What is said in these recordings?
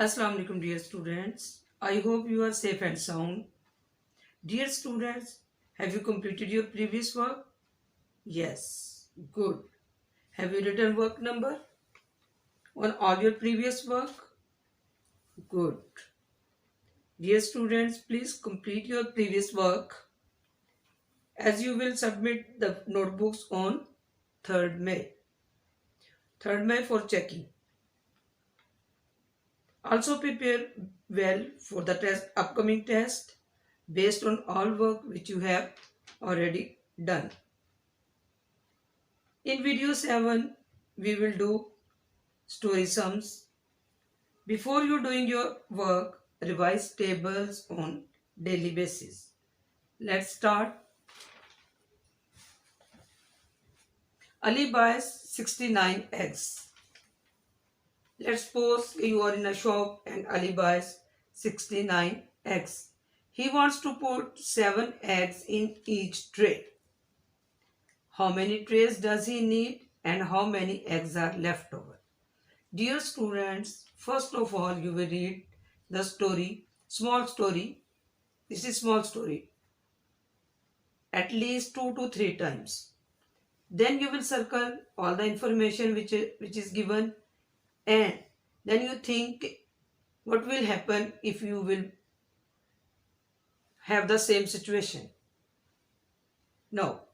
Assalamu alaikum dear students. I hope you are safe and sound. Dear students, have you completed your previous work? Yes, good. Have you written work number on all your previous work? Good. Dear students, please complete your previous work as you will submit the notebooks on 3rd May. 3rd May for checking. Also prepare well for the upcoming test based on all work which you have already done. In video 7, we will do story sums. Before you doing your work, revise tables on daily basis. Let's start. Ali buys 69 eggs. Let's suppose you are in a shop and Ali buys 69 eggs. He wants to put 7 eggs in each tray. How many trays does he need and how many eggs are left over? Dear students, first of all you will read the story, small story. This is small story. At least 2 to 3 times. Then you will circle all the information which is given, and then you think what will happen if you will have the same situation. Now,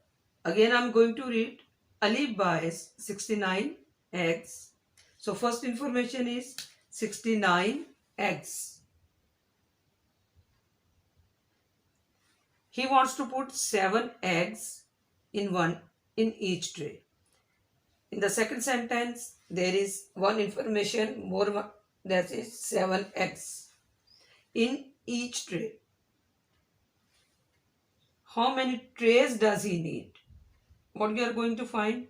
again I am going to read. Ali buys 69 eggs. So first information is 69 eggs. He wants to put 7 eggs in each tray. In the second sentence, there is one information more, that is 7 eggs in each tray. How many trays does he need? What you are going to find?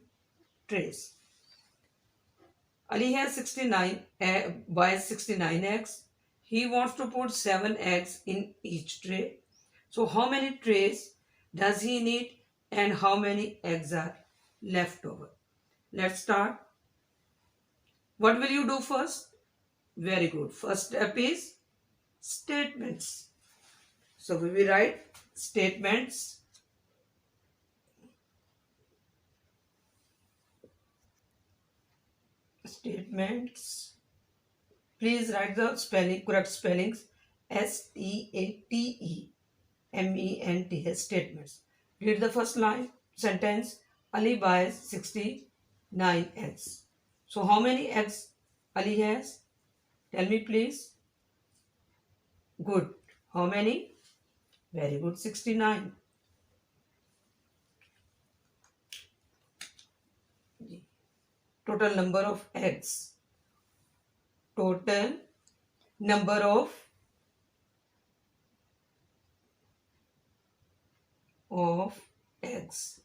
Trays. Ali has 69, buys 69 eggs. He wants to put 7 eggs in each tray. So how many trays does he need and how many eggs are left over? Let's start. What will you do first? Very good. First step is statements. So we will write statements. Statements. Please write the correct spellings. S-T-A-T-E-M-E-N-T-S, statements. Read the first line, sentence. Ali buys 69 eggs. So how many eggs Ali has? Tell me please. Good. How many? Very good, 69. Total number of eggs. Total number of eggs.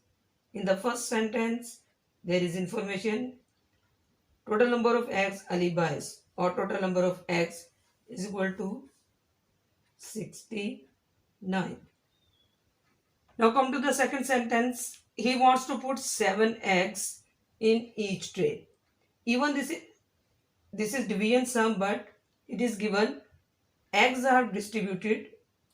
In the first sentence, there is information. Total number of eggs Ali buys, or total number of eggs is equal to 69. Now come to the second sentence. He wants to put 7 eggs in each tray. Even this is division sum, but it is given eggs are distributed.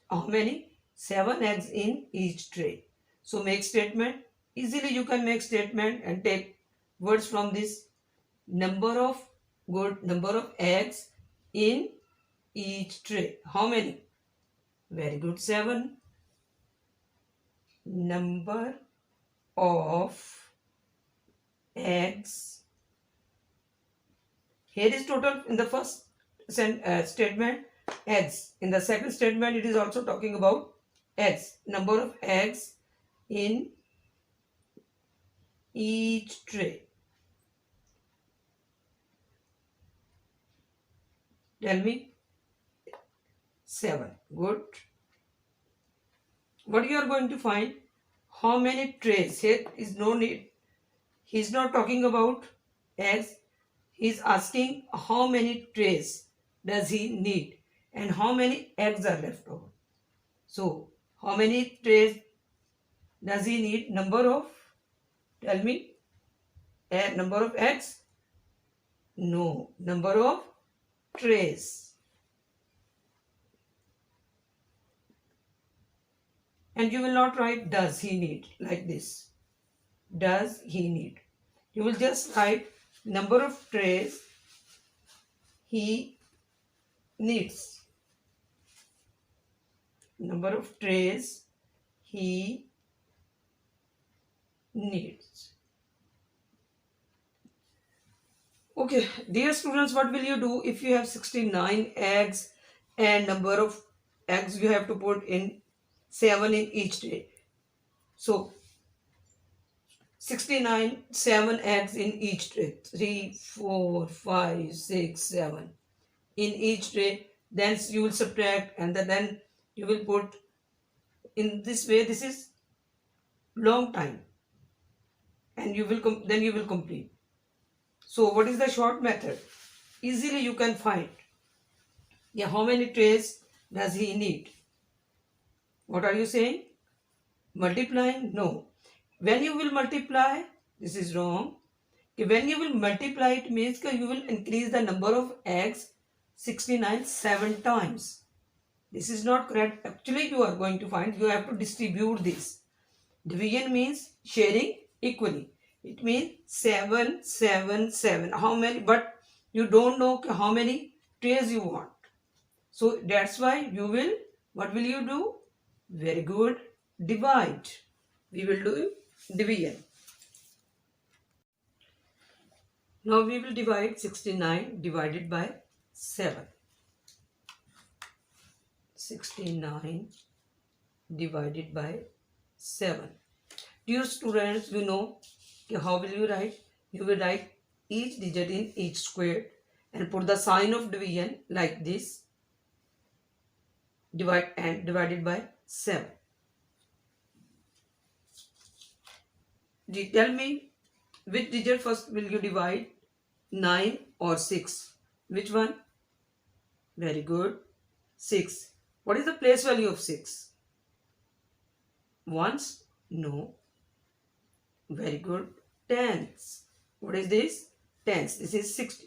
How many? 7 eggs in each tray. So make statement. Easily you can make statement and take words from this. Number of eggs in each tray. How many? Very good, 7. Number of eggs. Here is total in the first statement, eggs. In the second statement, it is also talking about eggs. Number of eggs in each tray. Tell me. 7. Good. What you are going to find? How many trays? Here is no need. He is not talking about eggs. He is asking how many trays does he need and how many eggs are left over. So, how many trays does he need? Number of, tell me, number of eggs? No, number of trays. and you will not write does he need like this. Does he need? You will just write number of trays he needs. Number of trays he needs. Okay, dear students, what will you do if you have 69 eggs and number of eggs you have to put in 7 in each tray? So 69, 7 eggs in each tray. 3, 4, 5, 6, 7 in each tray. Then you will subtract and then you will put in this way. This is long time and then you will complete. So what is the short method? Easily you can find. Yeah, how many trays does he need? What are you saying? Multiplying? No. When you will multiply, this is wrong. Okay, when you will multiply, it means that you will increase the number of eggs 69 7 times. This is not correct. Actually, you are going to find you have to distribute this. Division means sharing equally. It means 7, 7, 7. How many? But you don't know how many trays you want. So that's why you will, what will you do? Very good. Divide. We will do division. Now we will divide 69 divided by 7. 69 divided by 7. Dear students, you know how will you write? You will write each digit in each square and put the sign of division like this. Divided by 7. Tell me which digit first will you divide? 9 or 6? Which one? Very good. 6. What is the place value of 6? Ones? No. Very good. Tens. What is this? Tens. This is 60.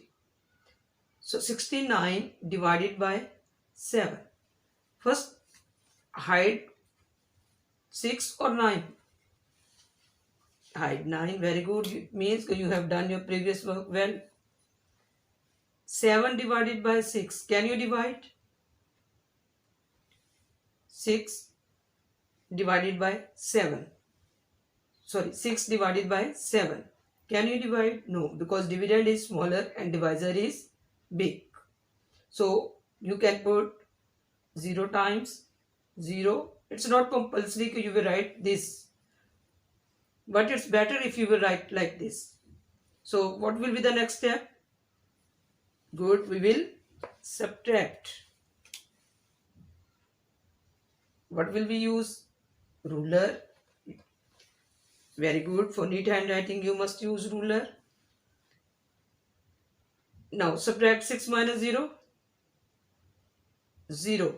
So 69 divided by 7. First, hide 6 or 9? Hide 9. Very good. It means you have done your previous work well. 7 divided by 6. Can you divide? 6 divided by 7. Sorry, 6 divided by 7. Can you divide? No, because dividend is smaller and divisor is big. So you can put 0 times 0. It's not compulsory that you will write this. But it's better if you will write like this. So what will be the next step? Good, we will subtract. What will we use? Ruler. Very good. For neat handwriting, you must use ruler. Now subtract 6 minus 0. 0.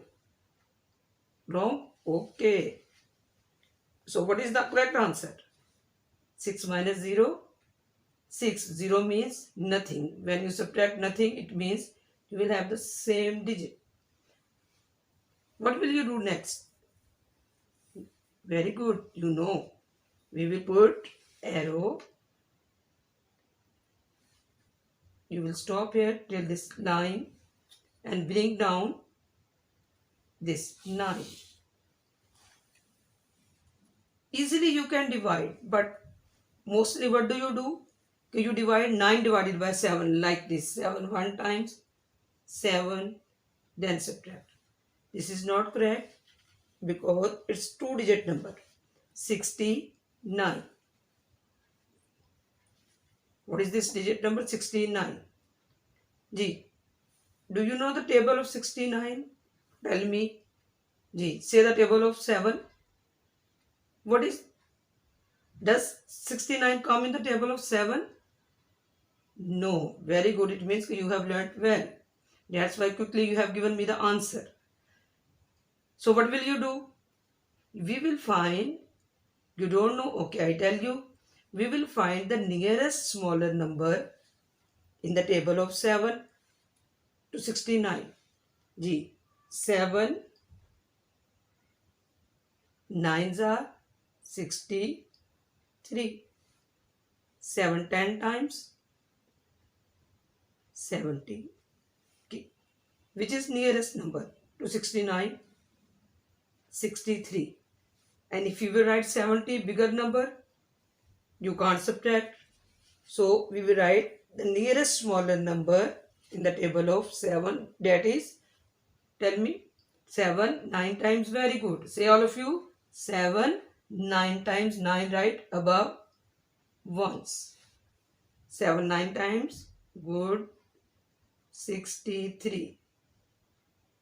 Wrong? Okay. So what is the correct answer? 6 minus 0. 6. 0 means nothing. When you subtract nothing, it means you will have the same digit. What will you do next? Very good. You know. We will put arrow. You will stop here till this line and bring down this 9. Easily you can divide, but mostly what do? You divide 9 divided by 7 like this. 7 one times, 7, then subtract. This is not correct because it's 2-digit number. 69. What is this digit number? 69. Ji, do you know the table of 69? Tell me. Ji, say the table of 7. What is? Does 69 come in the table of 7? No. Very good. It means you have learnt well. That's why quickly you have given me the answer. So what will you do? We will find, you don't know, okay, I tell you, we will find the nearest smaller number in the table of 7 to 69. G. 7 9s are 63. 7 10 times 70. Okay. Which is nearest number to 69? 63. And if you will write 70 bigger number, you can't subtract. So we will write the nearest smaller number in the table of 7. That is, tell me, 7 9 times. Very good. Say all of you. 7 9 times. 9 right above ones. 7 9 times. Good. 63.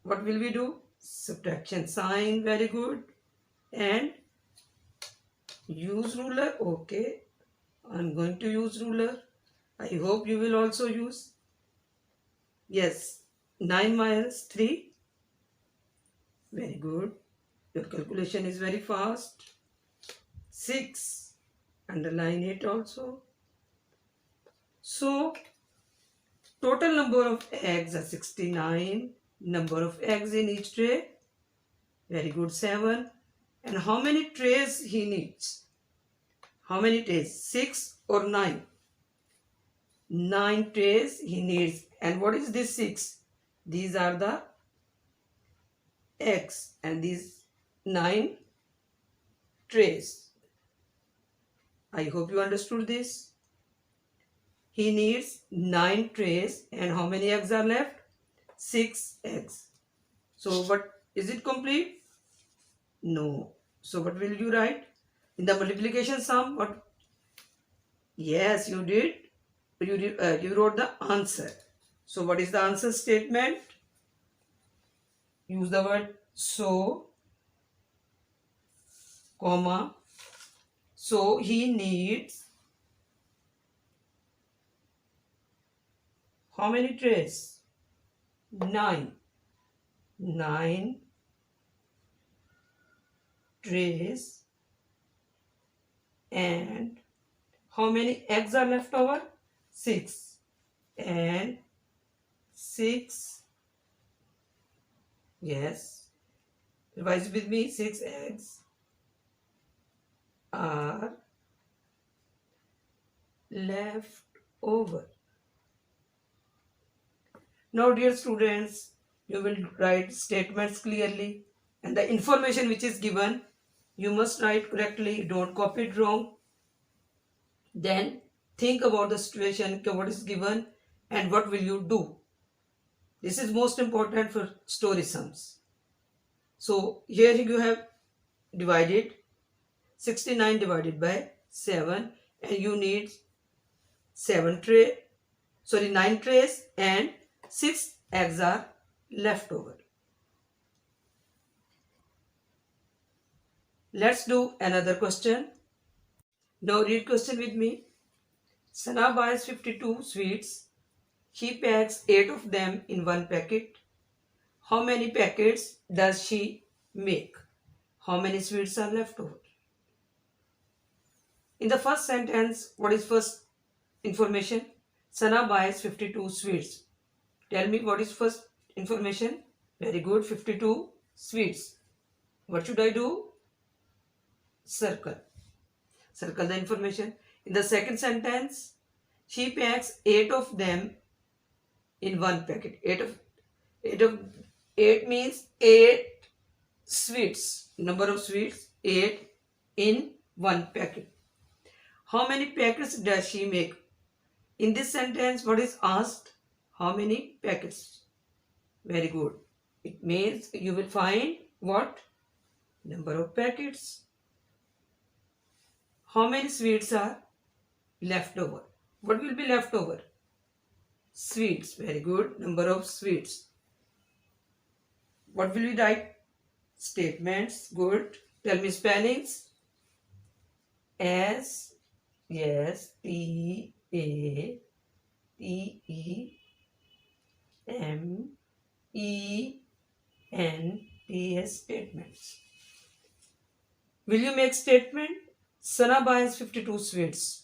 What will we do? Subtraction sign. Very good. And use ruler. Okay. I'm going to use ruler. I hope you will also use. Yes. 9 minus 3. Very good. Your calculation is very fast. 6. Underline it also. So, total number of eggs are 69. Number of eggs in each tray. Very good. 7. And how many trays he needs? How many trays? 6 or 9? 9 trays he needs. And what is this 6? These are the eggs. And these 9 trays. I hope you understood this. He needs 9 trays. And how many eggs are left? 6 eggs. So, but is it complete? No. So, what will you write? In the multiplication sum, what? Yes, you did. You wrote the answer. So, what is the answer statement? Use the word so, comma. So, he needs how many trays? 9. 9 trays. And how many eggs are left over? 6. And 6. Yes. Revise with me. 6 eggs are left over. Now, dear students, you will write statements clearly, and the information which is given, you must write correctly. Don't copy it wrong. Then think about the situation, what is given and what will you do. This is most important for story sums. So here you have divided 69 divided by 7, and you need 9 trays and 6 eggs are left over. Let's do another question. Now read question with me. Sana buys 52 sweets. He packs 8 of them in one packet. How many packets does she make? How many sweets are left over? In the first sentence, what is first information? Sana buys 52 sweets. Tell me what is first information? Very good, 52 sweets. What should I do? Circle. Circle the information. In the second sentence, she packs 8 of them in one packet. 8 means 8 sweets. Number of sweets 8 in one packet. How many packets does she make? In this sentence, what is asked? How many packets? Very good. It means you will find what? Number of packets. How many sweets are left over? What will be left over? Sweets. Very good. Number of sweets. What will we write? Statements. Good. Tell me spellings. S. Yes. T. A. T. E. M. E. N. T. S. Statements. Will you make statement? Sana buys 52 sweets.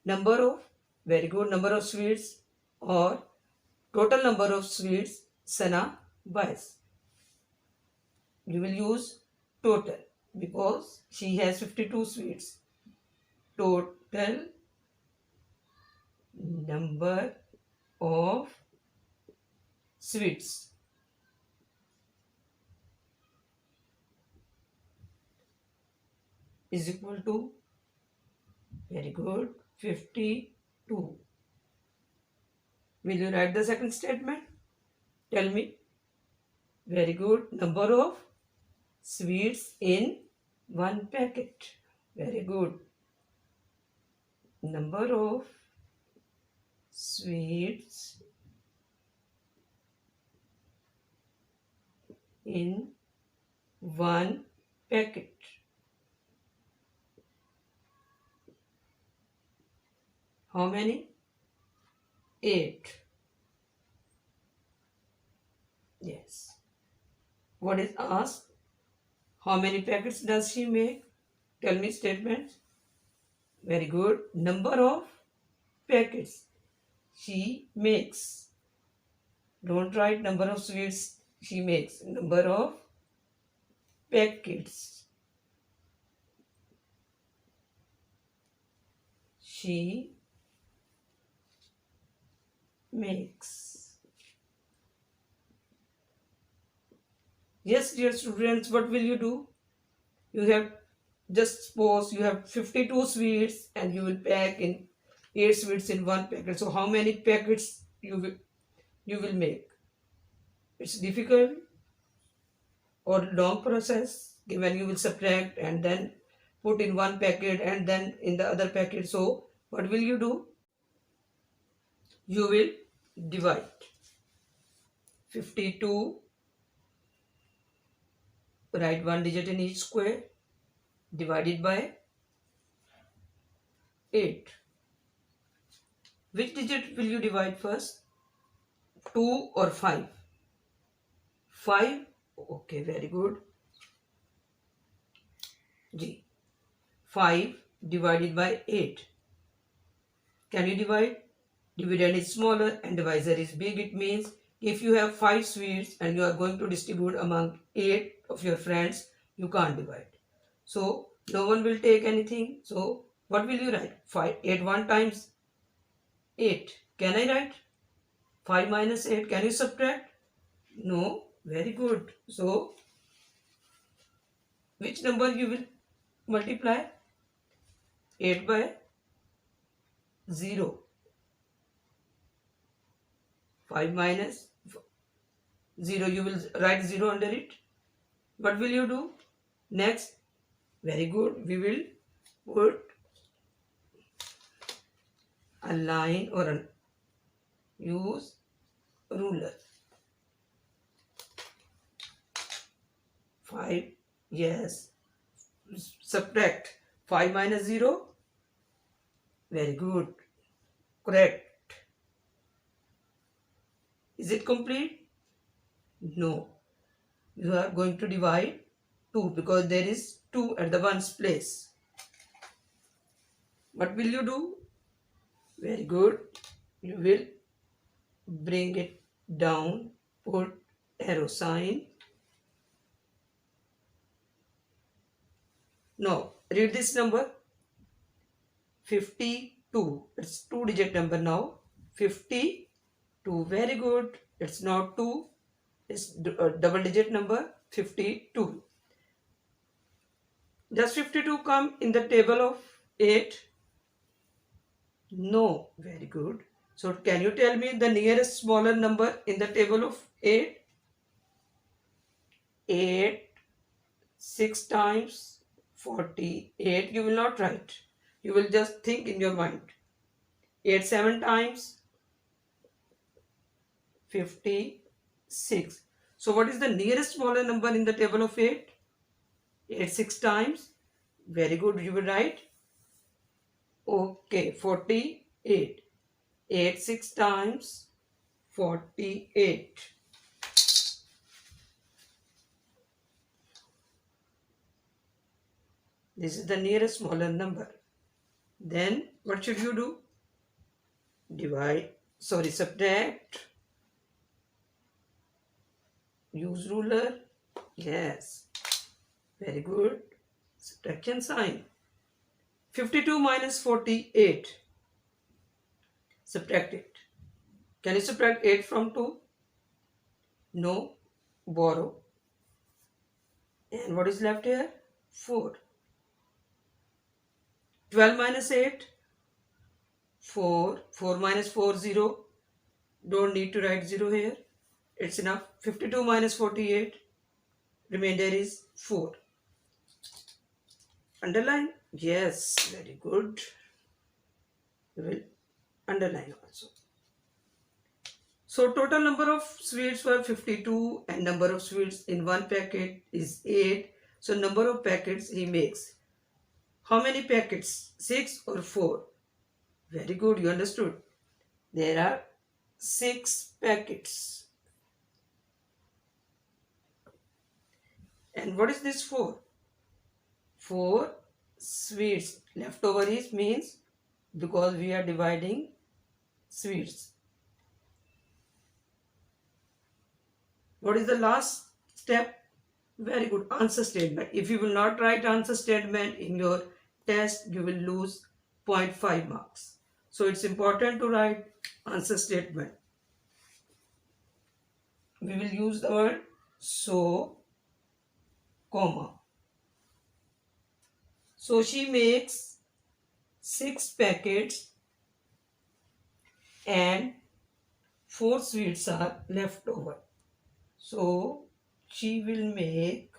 Number of, very good, number of sweets or total number of sweets Sana buys. You will use total because she has 52 sweets. Total number of sweets is equal to, very good, 52. Will you write the second statement? Tell me. Very good. Number of sweets in one packet. Very good. Number of sweets in one packet. How many? 8. Yes. What is asked? How many packets does she make? Tell me statements. Very good. Number of packets she makes. Don't write number of sweets she makes. Number of packets she makes. Yes, dear students, what will you do? You have, just suppose you have 52 sweets and you will pack in 8 sweets in one packet. So how many packets you will make? It's difficult or long process when you will subtract and then put in one packet and then in the other packet. So what will you do? You will divide 52, write one digit in each square, divided by 8. Which digit will you divide first? 2 or 5? 5. Okay, very good. G. 5 divided by 8. Can you divide? Dividend is smaller and divisor is big. It means if you have 5 sweets and you are going to distribute among 8 of your friends, you can't divide. So no one will take anything. So what will you write? 8 1 times 8. Can I write? 5 minus 8. Can you subtract? No. Very good. So which number you will multiply? 8 by 0. 5 minus 0. You will write 0 under it. What will you do? Next. Very good. We will put a line or use ruler. 5. Yes. Subtract 5 minus 0. Very good. Correct. Is it complete? No. You are going to divide 2 because there is 2 at the ones place. What will you do? Very good. You will bring it down, put arrow sign. Now, read this number. 52. It's 2-digit number now. 52. Very good. It's not 2. It's a double-digit number. 52. Does 52 come in the table of 8? No. Very good. So, can you tell me the nearest smaller number in the table of 8? 8, 6 times 48. You will not write. You will just think in your mind. 8 7 times 56. So what is the nearest smaller number in the table of 8? 8 6 times. Very good. You will write. Okay. 48. 8 6 times 48. This is the nearest smaller number. Then what should you do? Subtract. Use ruler. Yes, very good. Subtraction sign. 52 minus 48. Subtract it. Can you subtract 8 from 2? No. Borrow. And what is left here? 4. 12 minus 8. 4. 4 minus 4, 0. Don't need to write 0 here. It's enough. 52 minus 48. Remainder is 4. Underline? Yes, very good. We will underline also. So total number of sweets were 52 and number of sweets in one packet is 8. So number of packets he makes. How many packets? 6 or 4? Very good, you understood. There are 6 packets. And what is this for? 4 sweets. Leftover is means because we are dividing sweets. What is the last step? Very good. Answer statement. If you will not write answer statement in your test, you will lose 0.5 marks. So it's important to write answer statement. We will use the word so, comma. So she makes 6 packets and 4 sweets are left over. So she will make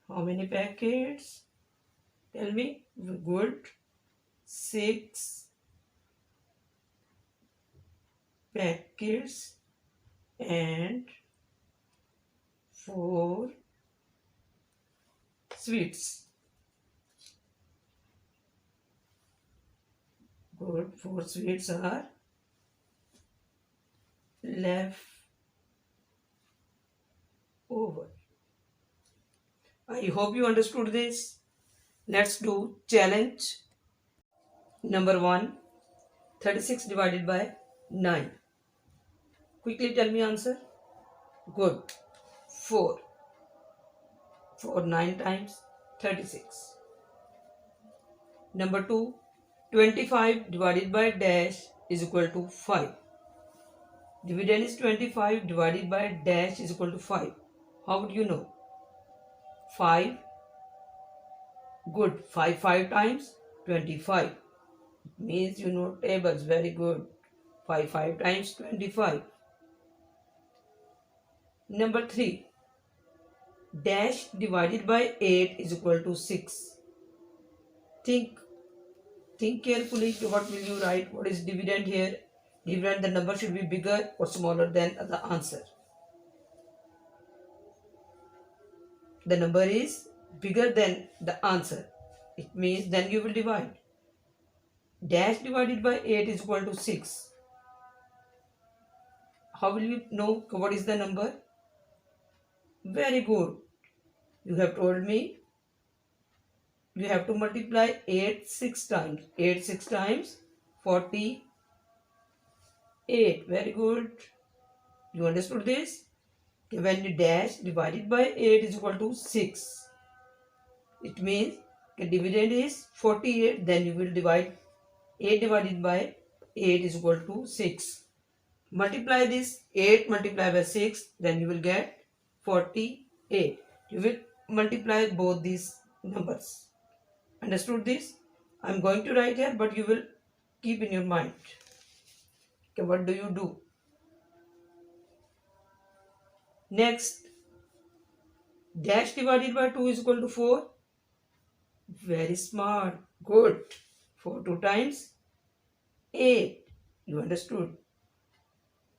how many packets? Tell me. Good. 6 packets and 4 sweets. Good. 4 sweets are left over. I hope you understood this. Let's do challenge number 1. 36 divided by 9. Quickly tell me answer. Good. 4. 4 9 times 36. Number 2. 25 divided by dash is equal to 5. Dividend is 25 divided by dash is equal to 5. How would you know? 5. Good. 5 times 25. Means you know tables. Very good. 5 times 25. Number 3. Dash divided by 8 is equal to 6. Think carefully. What will you write? What is dividend here? Dividend, the number should be bigger or smaller than the answer. The number is bigger than the answer. It means then you will divide. Dash divided by 8 is equal to 6. How will you know what is the number? Very good. You have told me you have to multiply 8 6 times. 8 6 times 48. Very good. You understood this? When you dash divided by 8 is equal to 6. It means the dividend is 48. Then you will divide 8 divided by 8 is equal to 6. Multiply this 8 multiplied by 6. Then you will get 48. You will multiply both these numbers. Understood this? I am going to write here, but you will keep in your mind. Okay, what do you do? Next, dash divided by 2 is equal to 4. Very smart. Good. 4 2 times 8. You understood?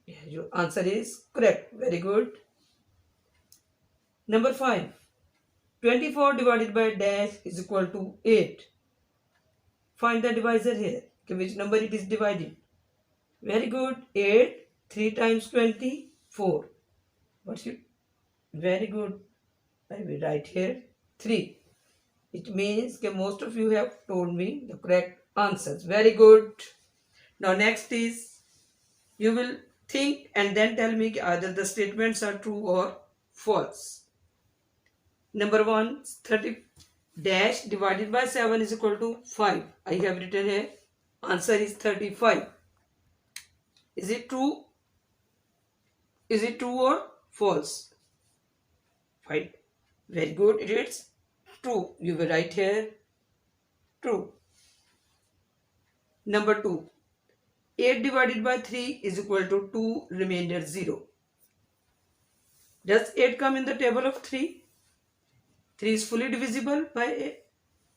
Yeah, your answer is correct. Very good. Number 5. 24 divided by dash is equal to 8. Find the divisor here. Okay, which number it is divided? Very good. 8. 3 times 24. What's it? Very good. I will write here 3. It means that most of you have told me the correct answers. Very good. Now next is you will Think and then tell me either the statements are true or false. Number 1, 30 dash divided by 7 is equal to 5. I have written here. Answer is 35. Is it true? Is it true or false? Fine. Very good. It is true. You will write here. True. Number 2. 8 divided by 3 is equal to 2, remainder 0. Does 8 come in the table of 3? 3 is fully divisible by 8.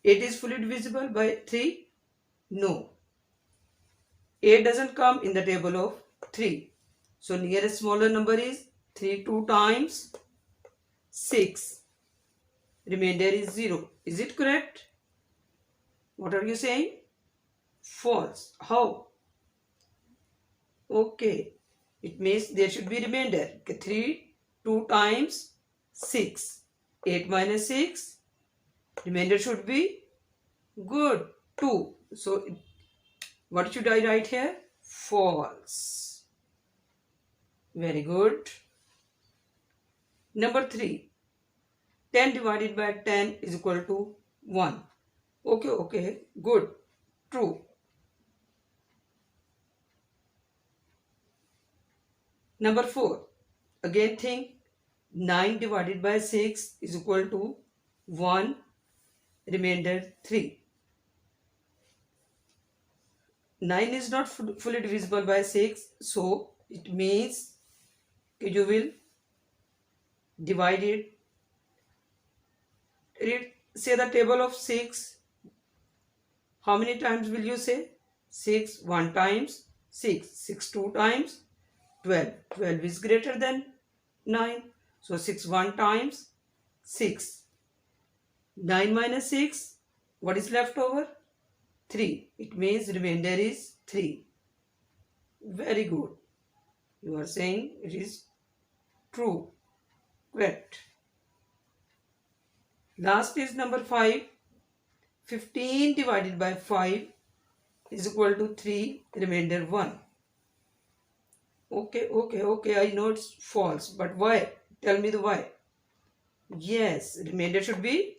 8 is fully divisible by 3? No. 8 doesn't come in the table of 3. So nearest smaller number is 3 2 times 6. Remainder is 0. Is it correct? What are you saying? False. How? Okay. It means there should be remainder. 3 2 times 6. 8 minus 6. Remainder should be good. 2. So what should I write here? False. Very good. Number 3. 10 divided by 10 is equal to 1. Okay. Good. True. Number 4. Again think. 9 divided by 6 is equal to 1. Remainder 3. 9 is not fully divisible by 6. So it means you will divide it. Say the table of 6. How many times will you say? 6 1 times 6. 6 2 times 12. 12 is greater than 9. So 6 1 times 6. 9 minus 6. What is left over? 3. It means remainder is 3. Very good. You are saying it is true. Correct. Last is number 5. 15 divided by 5 is equal to 3. Remainder 1. Okay. I know it's false. But why? Tell me the why. Yes, remainder should be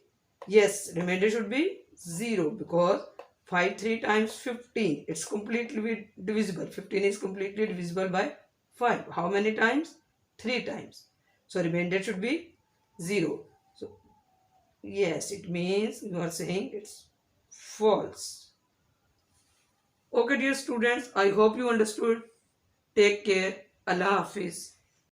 0 because 5 3 times 15. It's completely divisible. 15 is completely divisible by 5. How many times? 3 times. So remainder should be 0. So yes, it means you are saying it's false. Okay, dear students, I hope you understood. Take care. Allah Hafiz.